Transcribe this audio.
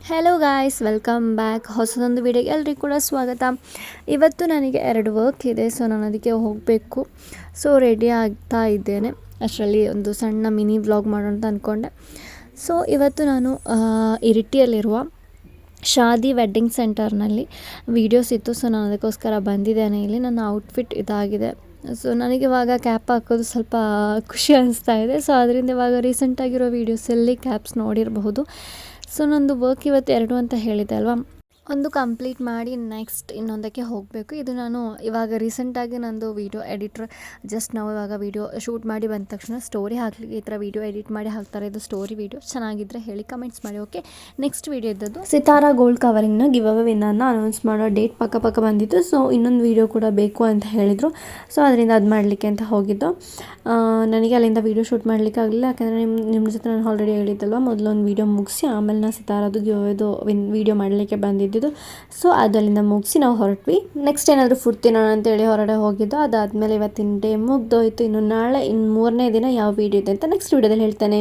Hello guys, welcome back. ಹೊಸದೊಂದು ವಿಡಿಯೋಗೆ ಎಲ್ರಿಗೂ ಕೂಡ ಸ್ವಾಗತ. ಇವತ್ತು ನನಗೆ 2 ವರ್ಕ್ ಇದೆ, ಸೊ ನಾನು ಅದಕ್ಕೆ ಹೋಗಬೇಕು. ಸೊ ರೆಡಿ ಆಗ್ತಾ ಇದ್ದೇನೆ. ಅಷ್ಟರಲ್ಲಿ ಒಂದು ಸಣ್ಣ ಮಿನಿ ವ್ಲಾಗ್ ಮಾಡೋಣ ಅಂತ ಅಂದ್ಕೊಂಡೆ. ಸೊ ಇವತ್ತು ನಾನು ಇರಿಟಿಯಲ್ಲಿರುವ ಶಾದಿ ವೆಡ್ಡಿಂಗ್ ಸೆಂಟರ್ನಲ್ಲಿ ವೀಡಿಯೋಸ್ ಇತ್ತು. ಸೊ ನಾನು ಅದಕ್ಕೋಸ್ಕರ ಬಂದಿದ್ದೇನೆ. ಇಲ್ಲಿ ನನ್ನ ಔಟ್ಫಿಟ್ ಇದಾಗಿದೆ. ಸೊ ನನಗೆ ಇವಾಗ ಕ್ಯಾಪ್ ಹಾಕೋದು ಸ್ವಲ್ಪ ಖುಷಿ ಅನಿಸ್ತಾ ಇದೆ. ಸೊ ಅದರಿಂದ ಇವಾಗ ರೀಸೆಂಟಾಗಿರೋ ವೀಡಿಯೋಸಲ್ಲಿ ಕ್ಯಾಪ್ಸ್ ನೋಡಿರಬಹುದು. ಸೊ ನಂದು ವರ್ಕ್ ಇವತ್ತು 2 ಅಂತ ಹೇಳಿದೆ ಅಲ್ವಾ, ಒಂದು ಕಂಪ್ಲೀಟ್ ಮಾಡಿ ನೆಕ್ಸ್ಟ್ ಇನ್ನೊಂದಕ್ಕೆ ಹೋಗಬೇಕು. ಇದು ನಾನು ಇವಾಗ ರೀಸೆಂಟಾಗಿ ನಂದು ವೀಡಿಯೋ ಎಡಿಟ್ರ್ ಜಸ್ಟ್ ನಾವು ಇವಾಗ ವೀಡಿಯೋ ಶೂಟ್ ಮಾಡಿ ಬಂದ ತಕ್ಷಣ ಸ್ಟೋರಿ ಹಾಕಲಿಕ್ಕೆ ಈ ಥರ ವೀಡಿಯೋ ಎಡಿಟ್ ಮಾಡಿ ಹಾಕ್ತಾರೆ. ಇದು ಸ್ಟೋರಿ ವೀಡಿಯೋ ಚೆನ್ನಾಗಿದ್ದರೆ ಹೇಳಿ, ಕಮೆಂಟ್ಸ್ ಮಾಡಿ. ಓಕೆ, ನೆಕ್ಸ್ಟ್ ವೀಡಿಯೋ ಇದ್ದದ್ದು ಸಿತಾರಾ ಗೋಲ್ಡ್ ಕವರಿಂಗ್ನ ಗಿವ್ ಅವೇ ವಿನ್ನರ್ನ ಅನೌನ್ಸ್ ಮಾಡೋ ಡೇಟ್ ಪಕ್ಕ ಬಂದಿತ್ತು. ಸೊ ಇನ್ನೊಂದು ವೀಡಿಯೋ ಕೂಡ ಬೇಕು ಅಂತ ಹೇಳಿದರು. ಸೊ ಅದರಿಂದ ಅದು ಮಾಡಲಿಕ್ಕೆ ಅಂತ ಹೋಗಿದ್ದು. ನನಗೆ ಅಲ್ಲಿಂದ ವೀಡಿಯೋ ಶೂಟ್ ಮಾಡಲಿಕ್ಕೆ ಆಗಲಿಲ್ಲ, ಯಾಕಂದರೆ ನಿಮ್ಮ ಜೊತೆ ನಾನು ಆಲ್ರೆಡಿ ಹೇಳಿದ್ದಲ್ವ, ಮೊದಲೊಂದು ವೀಡಿಯೋ ಮುಗಿಸಿ ಆಮೇಲೆ ನಾನು ಸಿತಾರದು ಗಿವ್ ಅವೇದು ವೀಡಿಯೋ ಮಾಡಲಿಕ್ಕೆ ಬಂದಿದ್ದು. ಸೊ ಅದಲ್ಲಿಂದ ಮುಗಿಸಿ ನಾವು ಹೊರಟ್ವಿ. ನೆಕ್ಸ್ಟ್ ಏನಾದರೂ ಫುಡ್ ತಿನ್ನೋಣ ಅಂತೇಳಿ ಹೊರಗಡೆ ಹೋಗಿದ್ದು. ಅದಾದಮೇಲೆ ಇವತ್ತಿನ ಡೇ ಮುಗ್ದೋಯ್ತು. ಇನ್ನು ನಾಳೆ 3ನೇ ದಿನ ಯಾವ ವೀಡಿಯೋ ಇದೆ ಅಂತ ನೆಕ್ಸ್ಟ್ ವೀಡಿಯೋದಲ್ಲಿ ಹೇಳ್ತೇನೆ.